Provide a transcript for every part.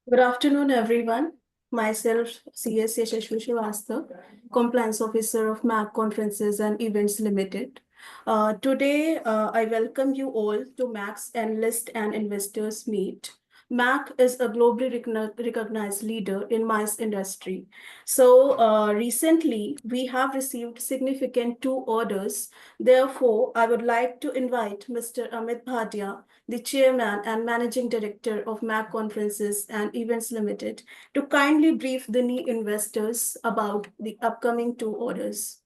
Good afternoon, everyone. Myself, CS Yashashvi Srivastava, Compliance Officer of Mach Conferences and Events Limited. Today, I welcome you all to Mach's Analyst and Investors Meet. Mach is a globally recognized leader in MICE industry. Recently, we have received significant two orders. Therefore, I would like to invite Mr. Amit Bhatia, the Chairman and Managing Director of Mach Conferences and Events Limited, to kindly brief the new investors about the upcoming two orders.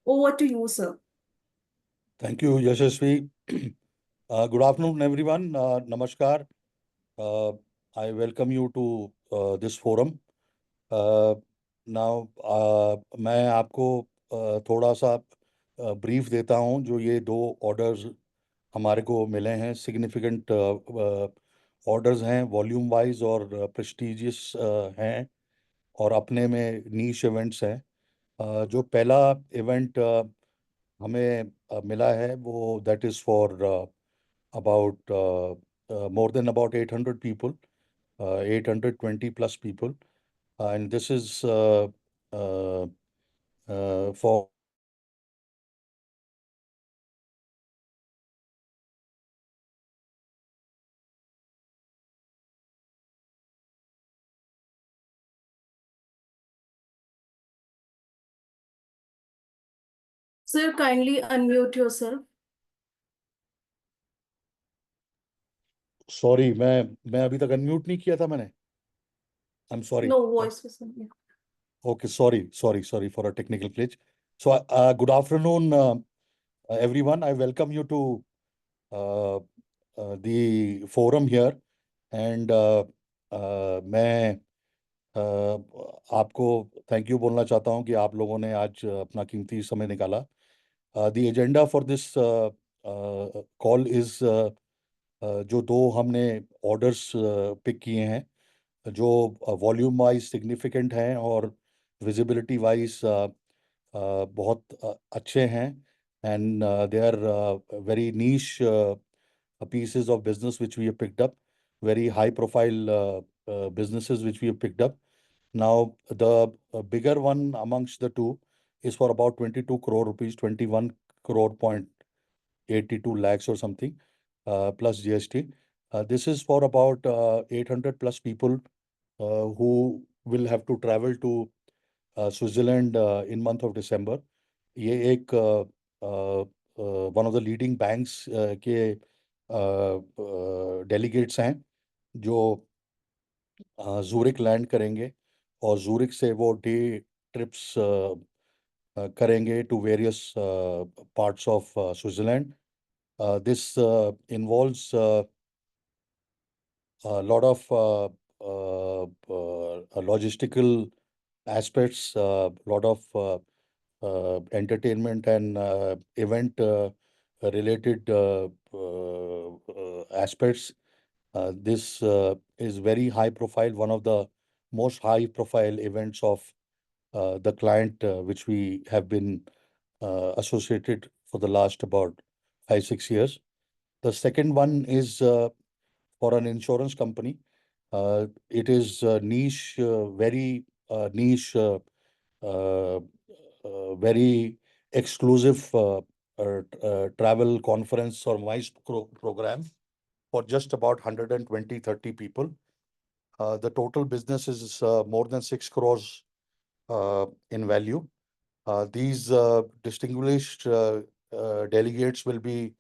Over to you, sir. Thank you, Yashasvi. Good afternoon, everyone. Namaskar. I welcome you to this forum. Now, मैं आपको थोड़ा सा brief देता हूँ जो ये दो orders हमारे को मिले हैं सिग्निफिकेंट ऑर्डर्स हैं वॉल्यूम वाइज और प्रेस्टिजियस हैं और अपने में नीश इवेंट्स हैं जो पहला इवेंट हमें मिला है वो that is for about more than about 800 people, 820 plus people. And this is for Sir, kindly unmute yourself. Sorry मैं अभी तक अनम्यूट नहीं किया था मैंने I am sorry No voice. Yeah. okay sorry for a technical glitch. So good afternoon everyone. I welcome you to uh, the forum here and मैं आपको thank you बोलना चाहता हूं कि आप लोगों ने आज अपना कीमती समय निकाला. The agenda for this call is जो दो हमने ऑर्डर्स पिक किए हैं जो वॉल्यूम वाइज सिग्निफिकेंट हैं और विजिबिलिटी वाइज बहुत अच्छे हैं and they are very niche pieces of business which we have picked up, very high profile businesses which we have picked up. Now, the bigger one amongst the two is for about 22 crore rupees, 21 crore point 82 lakhs or something, plus GST. This is for about 800 plus people who will have to travel to Switzerland in month of December. ये एक one of the leading banks के delegates हैं जो Zurich land करेंगे और Zurich से वो day trips करेंगे to various parts of Switzerland. This involves a lot of logistical aspects, a lot of entertainment and event related aspects. This is very high profile, one of the most high profile events of the client which we have been associated for the last about 5-6 years. The second one is for an insurance company. It is niche, very niche, uh, very exclusive travel conference or MICE program for just about 120-30 people. The total business is more than 6 crores in value. These distinguished delegates will be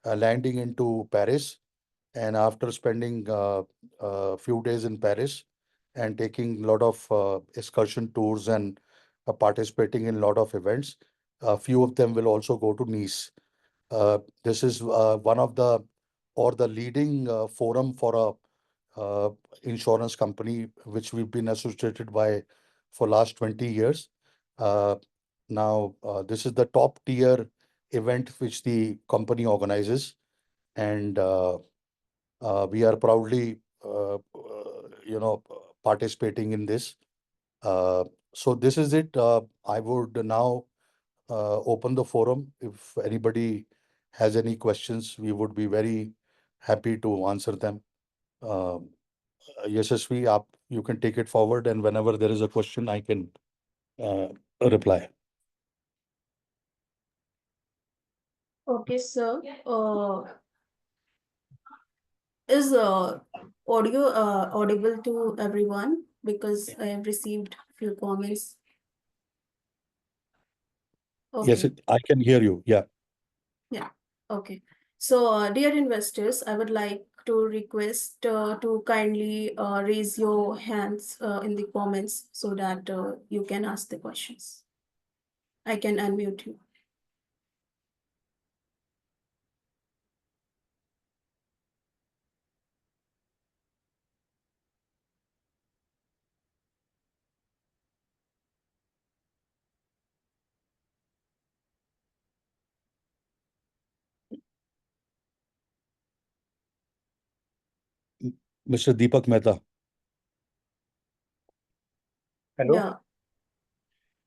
landing into Paris, and after spending a few days in Paris and taking a lot of excursion tours and participating in a lot of events, a few of them will also go to Nice. This is one of the leading forum for a insurance company which we've been associated by for last 20 years. Now, this is the top tier event which the company organizes, and we are proudly, participating in this. So this is it. I would now open the forum. If anybody has any questions, we would be very happy to answer them. Yashasvi, you can take it forward, and whenever there is a question, I can reply. Okay, sir. Is audio audible to everyone? Because I have received few comments. Yes, Okay. I can hear you. Yeah. Yeah. Okay. So, dear investors, I would like to request to kindly raise your hands in the comments so that you can ask the questions. I can unmute you. Mr. Deepak Mehta. Hello. Yeah.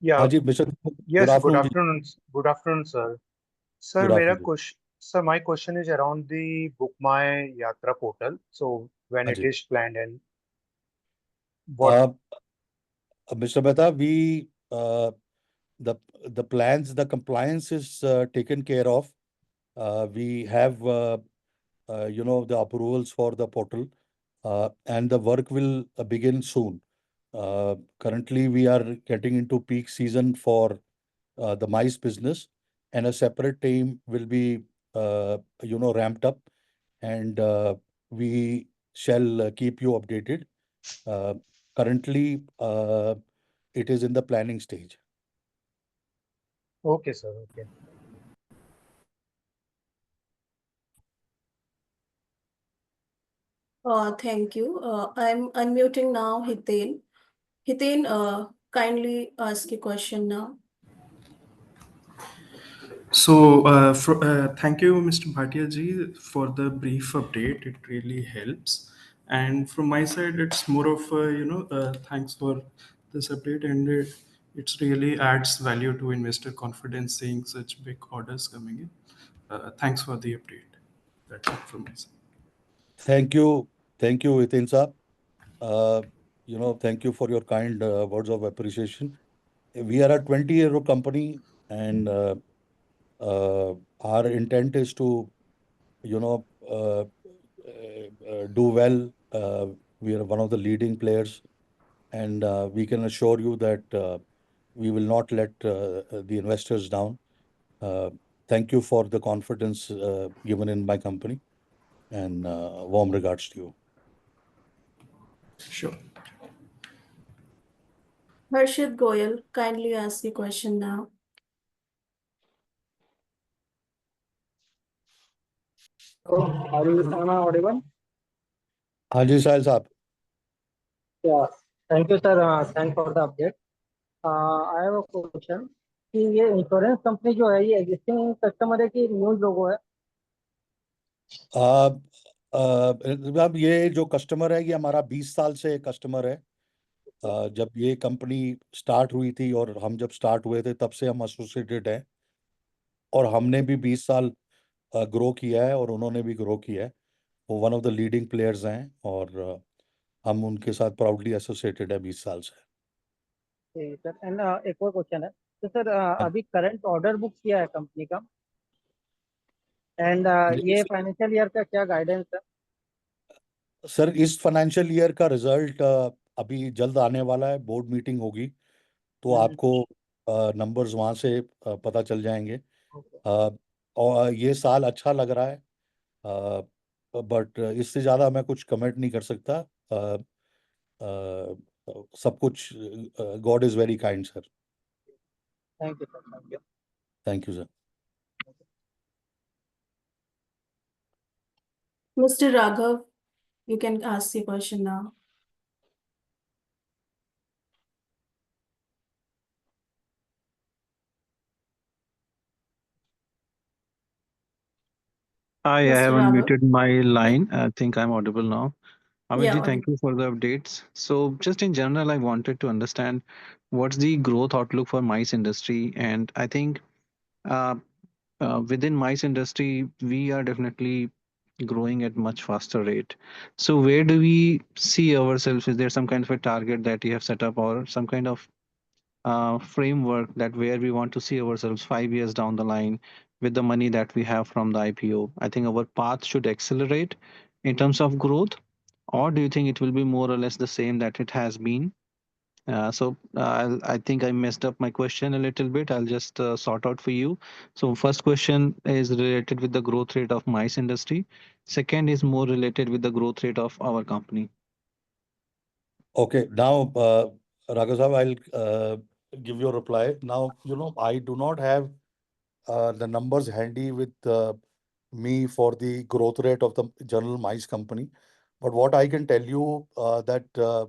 Yeah. Haji, Mr. Deepak, good Yes. Good afternoon. afternoon. Good afternoon, sir. Sir, Good मेरा afternoon. question, sir, my question is around the Book My Yatra portal. So when it Haji. is planned and what? Uh, Mr. Mehta, the the plans, the compliance is taken care of. We have the approvals for the portal, and the work will begin soon. Currently, we are getting into peak season for the mice business, and a separate team will be ramped up, and we shall keep you updated. Uh, Currently, it is in the planning stage. Okay, sir. Okay. Thank you. I'm unmuting now, Hiten. Hiten, kindly ask a question now. So, thank you, Mr. Bhatia ji, for the brief update. It really helps. And from my side, it's more of thanks for this update, and it really adds value to investor confidence seeing such big orders coming in. Thanks for the update. That's it from my side. Thank you. Thank you, Hitin Saab. Uh, Thank you for your kind words of appreciation. We are a 20-year-old company, and our intent is to, you know, do well. We are one of the leading players, and we can assure you that we will not let the investors down. Uh, Thank you for the confidence given in my company, and warm regards to you. Sure. Harshit Goyal, kindly ask a question now. So, am I audible? हाँ जी साहिल साहब. Yeah. Thank you, sir. Thanks for the update. I have a question कि ये insurance company जो है ये existing customer है कि new logo है? अब ये जो कस्टमर है, ये हमारा 20 साल से कस्टमर है. जब ये कंपनी स्टार्ट हुई थी और हम जब स्टार्ट हुए थे, तब से हम एसोसिएटेड हैं, और हमने भी 20 साल ग्रो किया है और उन्होंने भी ग्रो किया है. वो one of the leading players हैं, और हम उनके साथ प्राउडली एसोसिएटेड है 20 साल से. सर एंड एक और क्वेश्चन है तो सर हाँ अभी करंट ऑर्डर बुक किया है कंपनी का एंड जी. ये फाइनेंशियल ईयर का क्या गाइडेंस है? सर, इस फाइनेंशियल ईयर का रिजल्ट अभी जल्द आने वाला है. बोर्ड मीटिंग होगी, तो हम्म, आपको नंबर्स वहाँ से पता चल जाएंगे. ओके, अ, और ये साल अच्छा लग रहा है, बट इससे ज़्यादा मैं कुछ कमेंट नहीं कर सकता. सब कुछ, God is very kind sir. Thank you sir, thank you. Thank you sir. Mr. Raghav, you can ask the question now. Hi, I Mr. have Raghav? unmuted my line. I think I'm audible now. Yeah, Amitji, thank you for the updates. So, just in general, I wanted to understand what's the growth outlook for mice industry, and I think uh, within mice industry, we are definitely growing at much faster rate. So where do we see ourselves? Is there some kind of a target that you have set up, or some kind of framework that where we want to see ourselves 5 years down the line with the money that we have from the IPO? I think our path should accelerate in terms of growth, or do you think it will be more or less the same that it has been? I think I messed up my question a little bit. I'll just sort out for you. So first question is related with the growth rate of mice industry. Second is more related with the growth rate of our company. Okay, now, Raghav, I'll give you a reply. Now, I do not have the numbers handy with me for the growth rate of the General Mice company. But what I can tell you that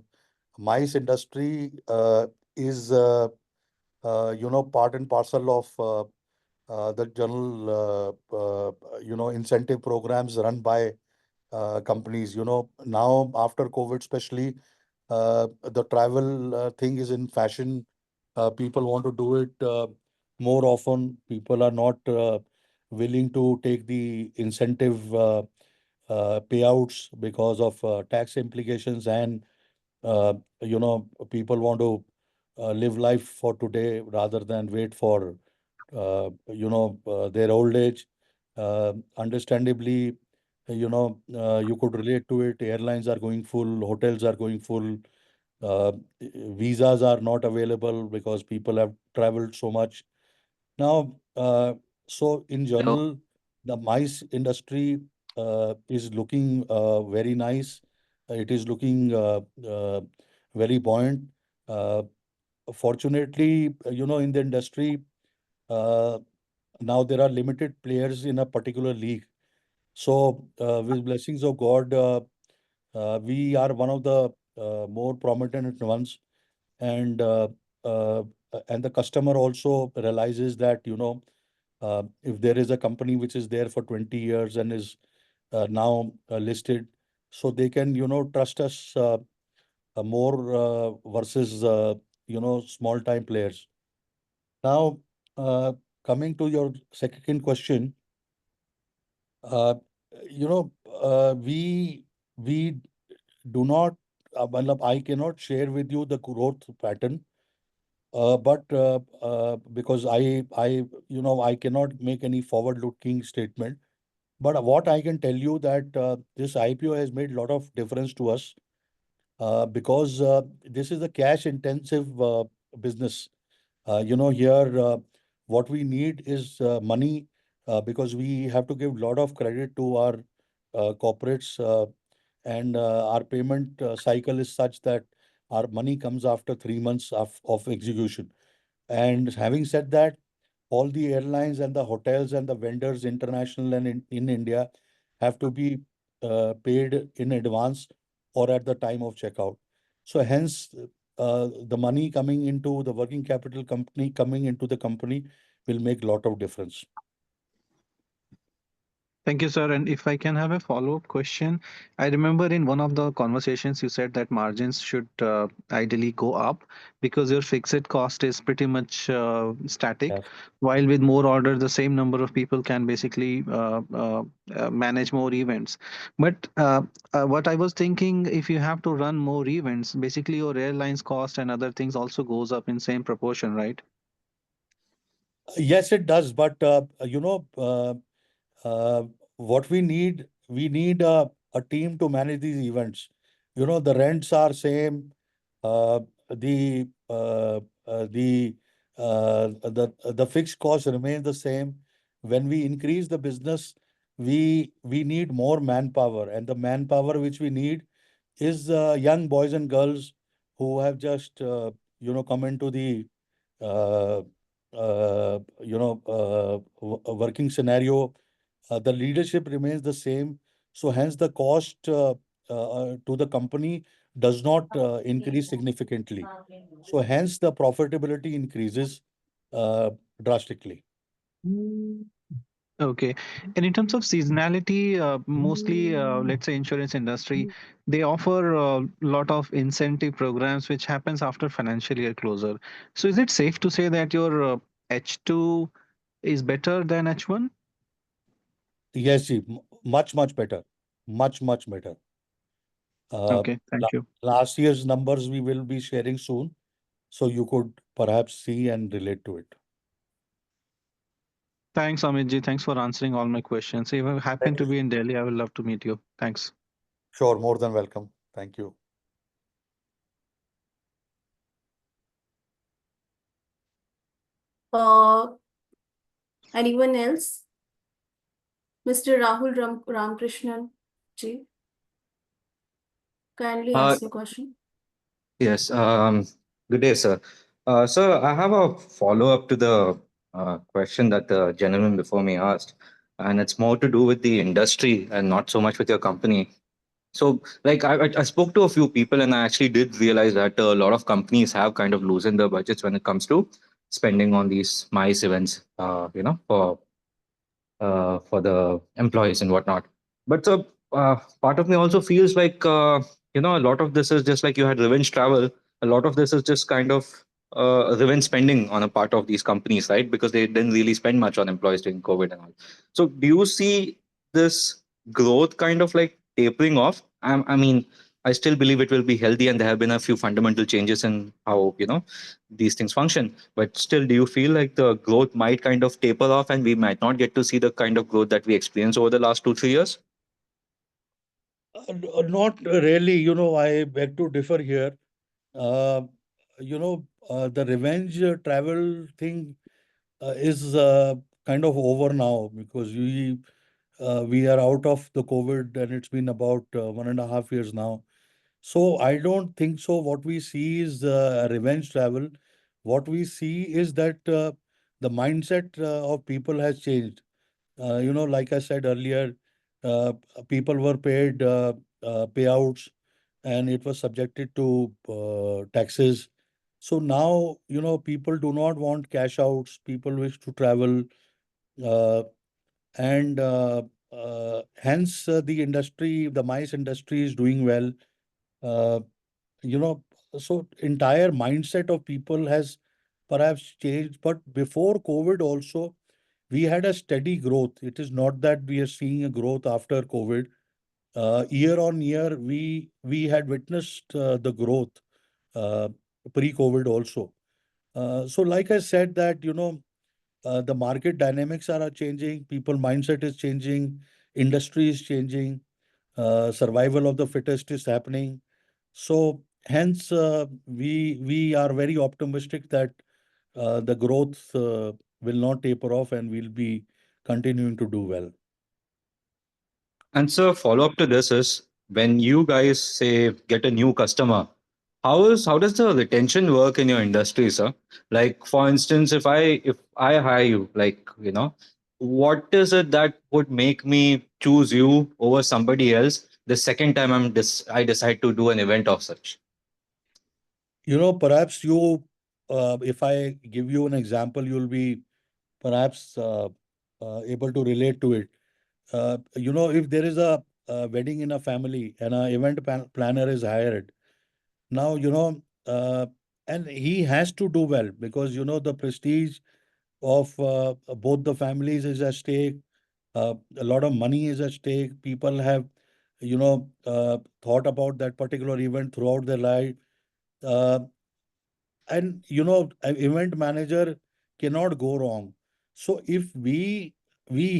mice industry is part and parcel of the general incentive programs run by companies. Now after COVID, especially the travel thing is in fashion. People want to do it more often. People are not willing to take the incentive payouts because of tax implications, and people want to live life for today rather than wait for their old age. Understandably, you could relate to it. Airlines are going full, hotels are going full, visas are not available because people have traveled so much. Now, so in Hello. general, the mice industry is looking very nice. It is looking very buoyant. Uh, Fortunately, in the industry, uh, now there are limited players in a particular league. So, with blessings of God, we are one of the more prominent ones, and uh, and the customer also realizes that if there is a company which is there for 20 years and is now listed, so they can trust us more versus small time players. Now, coming to your second question, uh, you know we do not, matlab, I cannot share with you the growth pattern, but because I cannot make any forward-looking statement. But what I can tell you that this IPO has made a lot of difference to us because this is a cash-intensive business. Here, what we need is money because we have to give a lot of credit to our corporates, and our payment cycle is such that our money comes after 3 months of execution. And having said that, all the airlines and the hotels and the vendors, international and in India, have to be paid in advance or at the time of checkout. So hence, the money coming into the working capital company, coming into the company will make a lot of difference. Thank you, sir. And if I can have a follow-up question, I remember in one of the conversations you said that margins should ideally go up because your fixed cost is pretty much static, Yes. while with more orders, the same number of people can basically manage more events. But what I was thinking, if you have to run more events, basically your airlines cost and other things also goes up in same proportion, right? Yes, it does. But uh, what we need a team to manage these events. The rents are same, uh, the the fixed cost remains the same. When we increase the business, we need more manpower, and the manpower which we need is young boys and girls who have just come into the uh, working scenario. The leadership remains the same, so hence the cost to the company does not increase significantly. So hence the profitability increases drastically. Okay. And in terms of seasonality, mostly, let's say insurance industry, they offer a lot of incentive programs which happens after financial year closure. So is it safe to say that your H2 is better than H1? Yes, ji. much, much better. Much, much better. Okay, La- thank you. Last year's numbers we will be sharing soon, so you could perhaps see and relate to it. Thanks, Amitji. Thanks for answering all my questions. If I happen Thank to you. be in Delhi, I would love to meet you. Thanks. Sure, more than welcome. Thank you. Uh, Anyone else? Mr. Rahul Ramkrishnan ji, kindly Uh, ask your question. yes. Good day, sir. Sir, I have a follow-up to the question that the gentleman before me asked, and it's more to do with the industry and not so much with your company. So, like, I spoke to a few people, and I actually did realize that a lot of companies have kind of loosened their budgets when it comes to spending on these MICE events, for the employees and whatnot. But part of me also feels like a lot of this is just like you had revenge travel. A lot of this is just kind of revenge spending on a part of these companies, right? Because they didn't really spend much on employees during COVID and all. So do you see this growth kind of like tapering off? I mean, I still believe it will be healthy, and there have been a few fundamental changes in how these things function. But still, do you feel like the growth might kind of taper off and we might not get to see the kind of growth that we experienced over the last 2, 3 years? Not really, I beg to differ here. Uh, the revenge travel thing is kind of over now because we are out of the COVID and it's been about 1.5 years now. So I don't think so. What we see is revenge travel. What we see is that the mindset of people has changed. Like I said earlier, uh, people were paid payouts and it was subjected to taxes. So now, people do not want cash outs. People wish to travel. Uh, and hence the mice industry is doing well. Uh, you know, so entire mindset of people has perhaps changed. But before COVID also, we had a steady growth. It is not that we are seeing a growth after COVID. Year on year, we had witnessed the growth uh, pre-COVID also. So, like I said, that the market dynamics are changing, people mindset is changing, industry is changing, survival of the fittest is happening. So, hence, we are very optimistic that the growth will not taper off and we'll be continuing to do well. And so follow up to this is when you guys say get a new customer, how does the retention work in your industry, sir? Like for instance, if I hire you, like what is it that would make me choose you over somebody else the second time I decide to do an event of such? Perhaps if I give you an example, you'll be perhaps able to relate to it. If there is a wedding in a family and an event planner is hired, now, and he has to do well because, the prestige of both the families is at stake. A lot of money is at stake. People have, thought about that particular event throughout their life. Uh, and an event manager cannot go wrong. So if we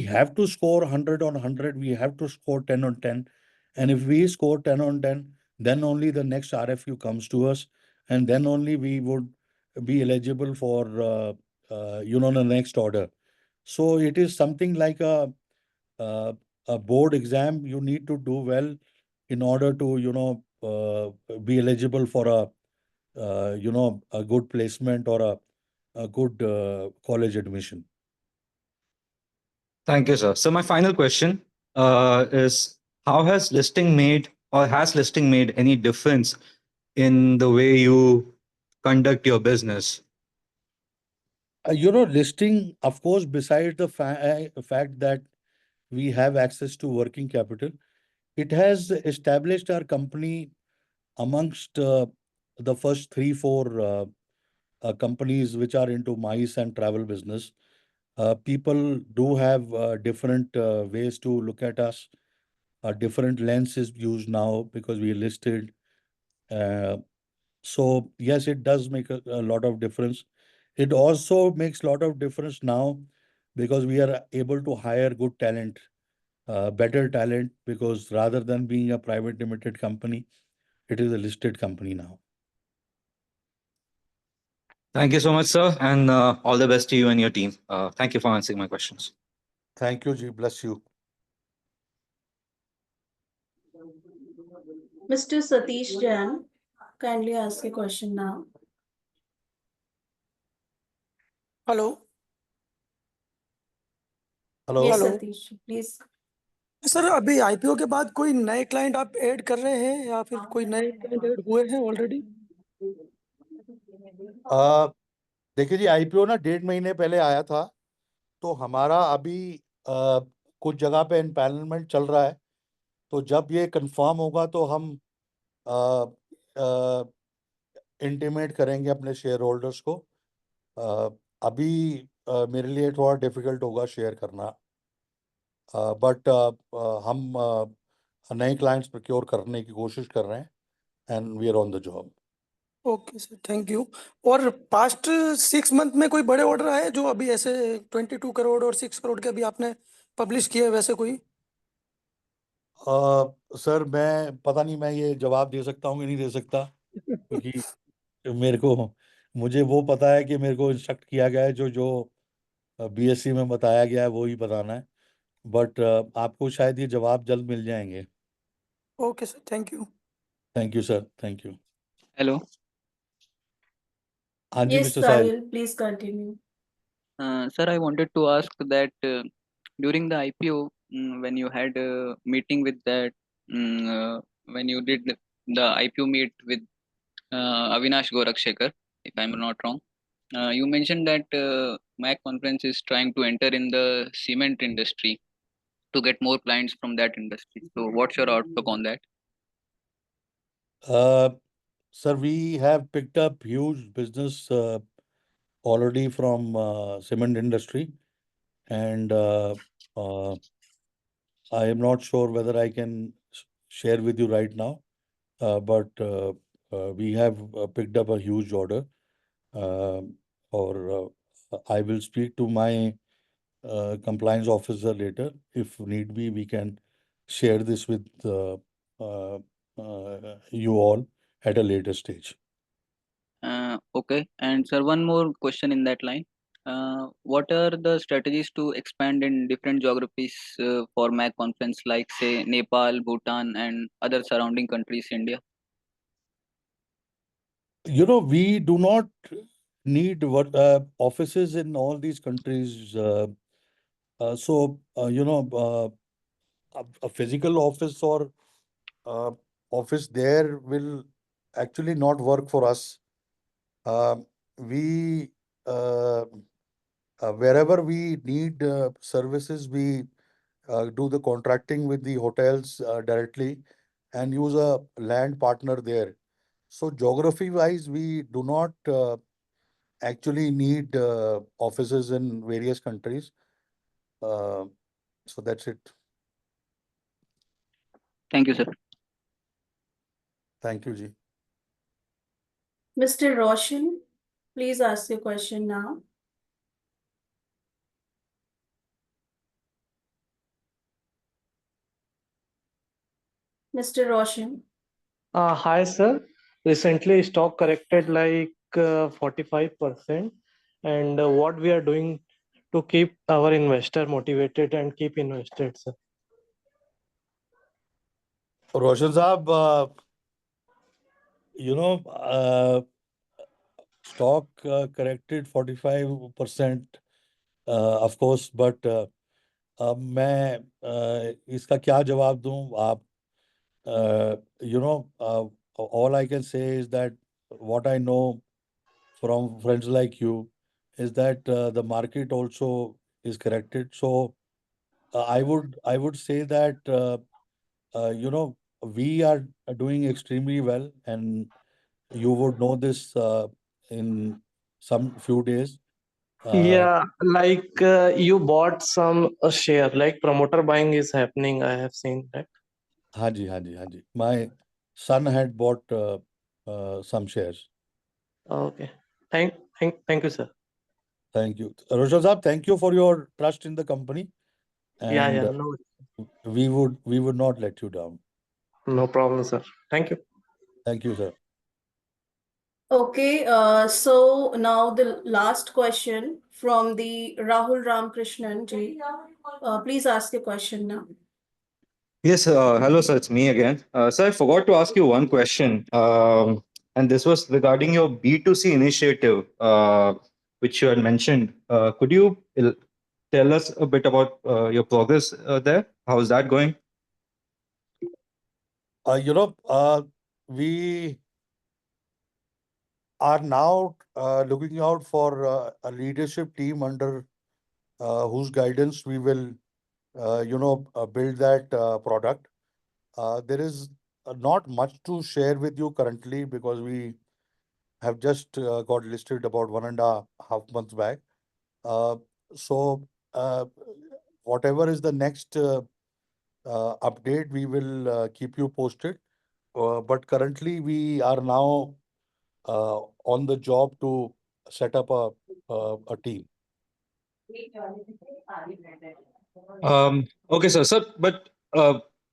have to score 100 on 100, we have to score 10 on 10. And if we score 10 on 10, then only the next RFQ comes to us, and then only we would be eligible for the next order. So it is something like uh, a board exam. You need to do well in order to be eligible for a good placement or a good college admission. Thank you, sir. So my final question is how has listing made any difference in the way you conduct your business? Listing, of course, besides the fact that we have access to working capital, it has established our company amongst the first three, four companies which are into MICE and travel business. People do have different ways to look at us. A different lens is used now because we are listed. Uh, so yes, it does make a lot of difference. It also makes a lot of difference now because we are able to hire good talent, better talent, because rather than being a private limited company, it is a listed company now. Thank you so much, sir, and all the best to you and your team. Thank you for answering my questions. Thank you, Ji. Bless you. Mr. Satish Jain, kindly ask a question now. Hello Hello. Yes, hello Satish, please. Sir अभी IPO के बाद कोई नए client आप add कर रहे हैं या फिर कोई नए क्लाइंट ऐड हुए हैं ऑलरेडी? देखिए जी, आईपीओ ना 1.5 महीने पहले आया था, तो हमारा अभी कुछ जगह पे एम्पैनलमेंट चल रहा है। तो जब ये कंफर्म होगा तो हम इंटीमेट करेंगे अपने शेयर होल्डर्स को। अभी मेरे लिए थोड़ा डिफिकल्ट होगा शेयर करना, बट हम नए क्लाइंट्स प्रोक्योर करने की कोशिश कर रहे हैं and we are on the job. Okay sir, thank you. और पास्ट 6 मंथ में कोई बड़े ऑर्डर आए जो अभी ऐसे 22 करोड़ और 6 करोड़ के अभी आपने पब्लिश किए वैसे कोई? सर मैं पता नहीं मैं ये जवाब दे सकता हूँ कि नहीं दे सकता, क्योंकि मेरे को मुझे वो पता है कि मेरे को इंस्ट्रक्ट किया गया है, जो जो बीएससी में बताया गया है वो ही बताना है। बट आपको शायद ये जवाब जल्द मिल जाएंगे। Okay sir, thank you. Thank you sir, thank you. Hello. हाँ जी Yes, mister Sahil. Sahil, please continue. Sir, I wanted to ask that during the IPO, when you had a meeting with that, mm, uh, when you did the IPO meet with Avinash Gorakshekar, if I'm not wrong, you mentioned that Mac Conference is trying to enter in the cement industry to get more clients from that industry. So, what's your outlook on that? Sir, we have picked up huge business already from cement industry, and uh, I am not sure whether I can share with you right now, but we have picked up a huge order. Or I will speak to my compliance officer later. If need be, we can share this with you all at a later stage. Okay. And sir, one more question in that line. What are the strategies to expand in different geographies for Mac conference, like say Nepal, Bhutan, and other surrounding countries, India? You know, we do not need what offices in all these countries. You know, a physical office or uh, office there will actually not work for us. We wherever we need services, we do the contracting with the hotels directly and use a land partner there. So geography wise, we do not actually need offices in various countries. Uh, so that's it. Thank you, sir. Thank you, Ji. Mr. Roshan, please ask your question now. Mr. Roshan. Hi, sir. Recently, stock corrected like 45%. And what we are doing to keep our investor motivated and keep invested, sir? Roshan Saab, you know, stock corrected 45%, of course, but अब मैं इसका क्या जवाब दूं? आप you know, all I can say is that what I know from friends like you is that the market also is corrected. So I would say that you know, we are doing extremely well, and you would know this in some few days. Yeah, like you bought some share, like promoter buying is happening. I have seen that. हाँ जी, हाँ जी, हाँ जी. My son had bought some shares. Okay. Thank you, sir. Thank you. Roshan Saab, thank you for your trust in the company, Yeah, and yeah, no, we would not let you down. no problem, sir. Thank you. Thank you, sir. Okay, so now the last question from the Rahul Ramkrishnan ji. Please ask your question now. Yes, hello, sir. It's me again. Sir, I forgot to ask you one question. And this was regarding your B2C initiative, which you had mentioned. Could you tell us a bit about your progress there? How is that going? You know, we are now looking out for a leadership team under whose guidance we will, build that product. There is not much to share with you currently because we have just got listed about 1.5 months back. Uh, so, whatever is the next update, we will keep you posted. But currently, we are now on the job to set up a team. Okay, sir. Sir, but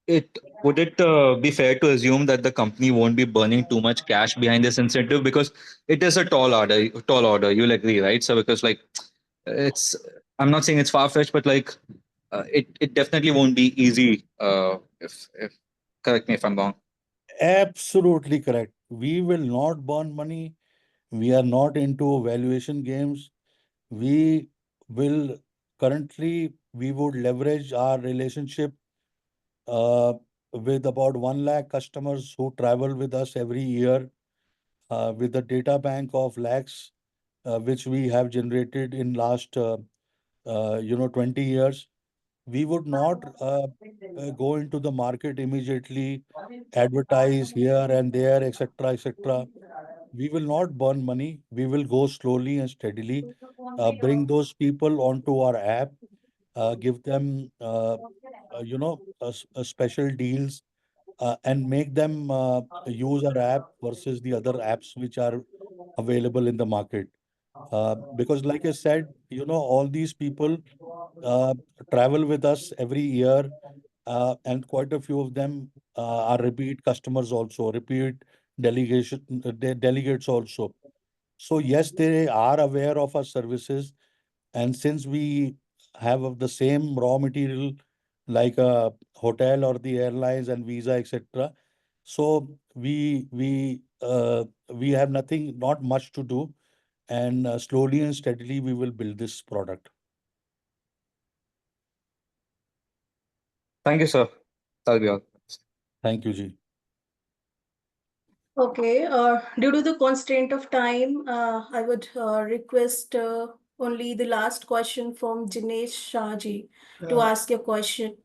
it would it be fair to assume that the company won't be burning too much cash behind this incentive because it is a tall order. Tall order. You'll agree, right? So because like it's, I'm not saying it's far fetched, but like it definitely won't be easy. If correct me if I'm wrong. Absolutely correct. We will not burn money. We are not into valuation games. We will currently, we would leverage our relationship uh, with about 1 lakh customers who travel with us every year, with a data bank of lakhs, which we have generated in last 20 years. We would not go into the market immediately, advertise here and there, etc., etc. We will not burn money. We will go slowly and steadily, bring those people onto our app, give them, special deals, and make them use our app versus the other apps which are available in the market. Because, like I said, all these people uh, travel with us every year, and quite a few of them are repeat customers also, repeat delegates also. So yes, they are aware of our services, and since we have of the same raw material like a hotel or the airlines and visa, etc., so we have nothing, not much to do, and slowly and steadily we will build this product. Thank you, sir. That'll be all. Thank you, Ji. Okay, due to the constraint of time, I would request only the last question from Jinesh Shahji to Uh, ask your question,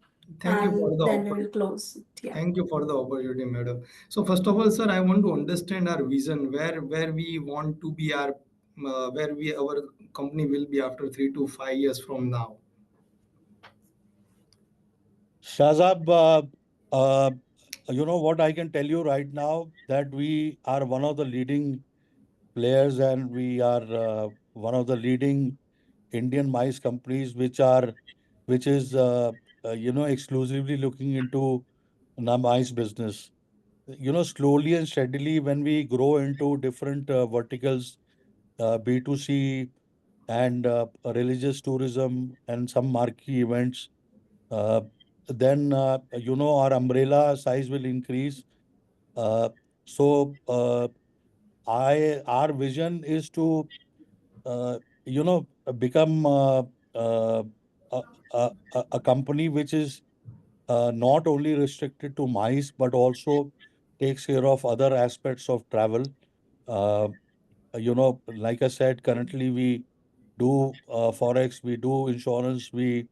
Thank you for and the then we will close. Yeah. thank you for the opportunity, madam. So first of all, sir, I want to understand our vision, where we want to be, where we our company will be after 3 to 5 years from now. Shahzab, uh, you know what I can tell you right now, that we are one of the leading players, and we are one of the leading Indian mice companies which is exclusively looking into the mice business. Slowly and steadily, when we grow into different verticals, B2C and religious tourism and some marquee events, uh, then our umbrella size will increase. Uh, so our vision is to become uh, a, a company which is not only restricted to mice but also takes care of other aspects of travel. Uh, like I said, currently we do forex, we do insurance, we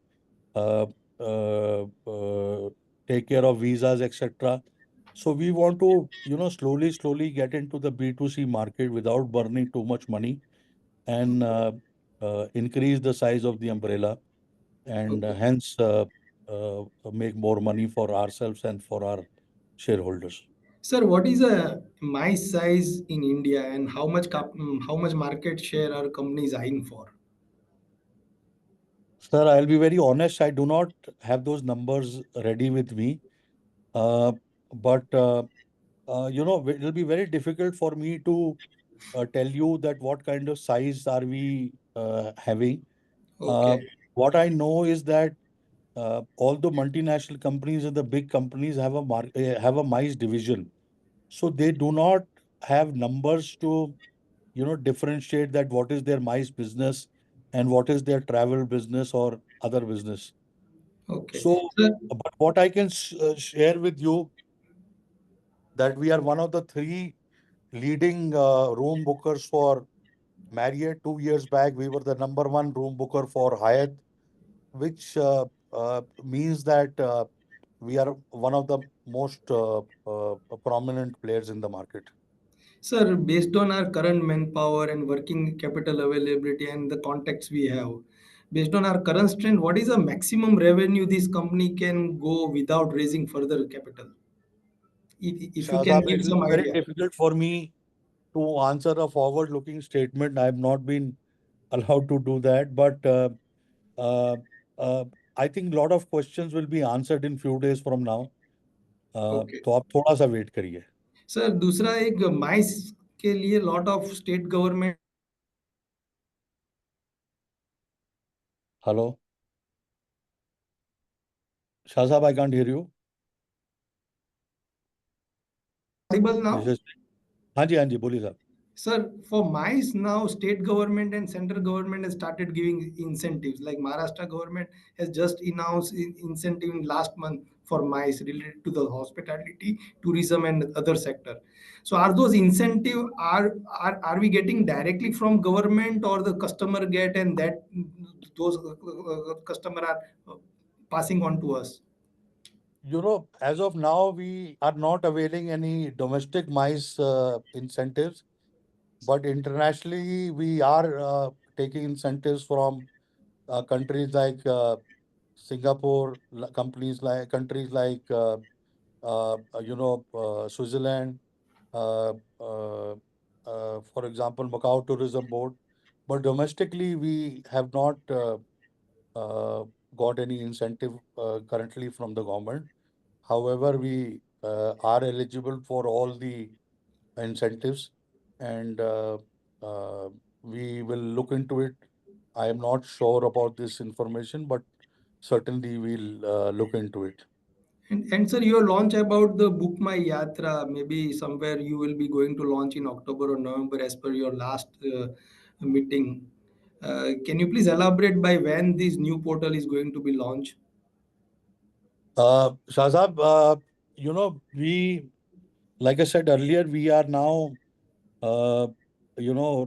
uh, uh, take care of visas, etc. So we want to, slowly get into the B2C market without burning too much money, and increase the size of the umbrella, and Okay. hence make more money for ourselves and for our shareholders. Sir, what is a my size in India and how much market share our company is eyeing for? Sir, I'll be very honest, I do not have those numbers ready with me. Uh, but it'll be very difficult for me to tell you that what kind of size are we having. Uh, Okay. what I know is that all the multinational companies and the big companies have a MICE division, so they do not have numbers to differentiate that what is their MICE business and what is their travel business or other business. Okay. So, Sir, but what I can share with you that we are one of the three leading room bookers for Marriott. 2 years back, we were the number one room booker for Hyatt, which means that we are one of the most prominent players in the market. sir, based on our current manpower and working capital availability and the contacts we have, based on our current strength, what is the maximum revenue this company can go without raising further capital? If you can Shahzab, give it will some be very idea. difficult for me to answer a forward-looking statement. I have not been allowed to do that, but uh, uh, I think a lot of questions will be answered in few days from now. Okay. तो आप थोड़ा सा wait करिए. Sir दूसरा एक माइस के लिए lot of state government hello Shah साहब, I can't hear you. Audible now. हाँ जी, हाँ जी, बोलिए साहब. Sir, for MICE now, state government and central government has started giving incentives. Like Maharashtra government has just announced incentive in last month for MICE related to the hospitality, tourism, and other sector. So, are those incentive are we getting directly from government or the customer get and that those customer are passing on to us? As of now, we are not availing any domestic MICE incentives, but internationally, we are taking incentives from countries like Singapore, countries like Switzerland, uh, uh, for example, Macau Tourism Board. But domestically, we have not uh, got any incentive currently from the government. However, we are eligible for all the incentives, and we will look into it. I am not sure about this information, but certainly we'll look into it. And sir, your launch about the Book My Yatra, maybe somewhere you will be going to launch in October or November as per your last meeting. Can you please elaborate by when this new portal is going to be launched? Shahzab, like I said earlier, we are now,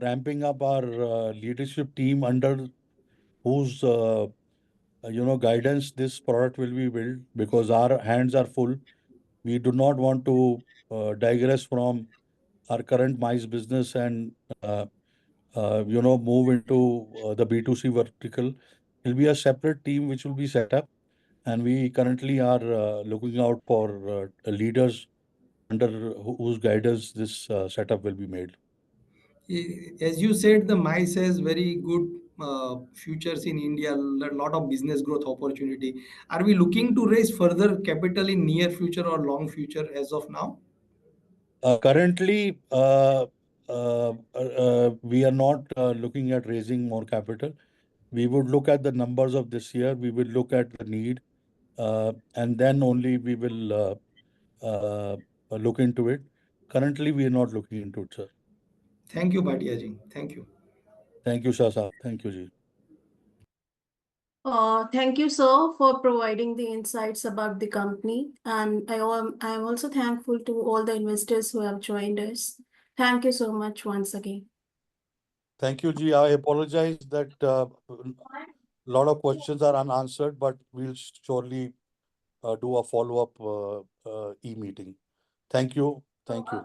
ramping up our leadership team under whose, guidance this product will be built, because our hands are full. We do not want to digress from our current MICE business and, move into the B2C vertical. It'll be a separate team which will be set up, and we currently are looking out for leaders under whose guidance this setup will be made. As you said, the MICE has very good futures in India, a lot of business growth opportunity. Are we looking to raise further capital in near future or long future as of now? Currently, we are not looking at raising more capital. We would look at the numbers of this year, we will look at the need, and then only we will look into it. Currently, we are not looking into it, sir. Thank you, Bhatia ji. Thank you. Thank you, Shah Sahab. Thank you, Ji. Thank you, sir, for providing the insights about the company. And I am also thankful to all the investors who have joined us. Thank you so much once again. Thank you, Ji. I apologize that a lot of questions are unanswered, but we'll surely do a follow-up e-meeting. Thank you. Thank you.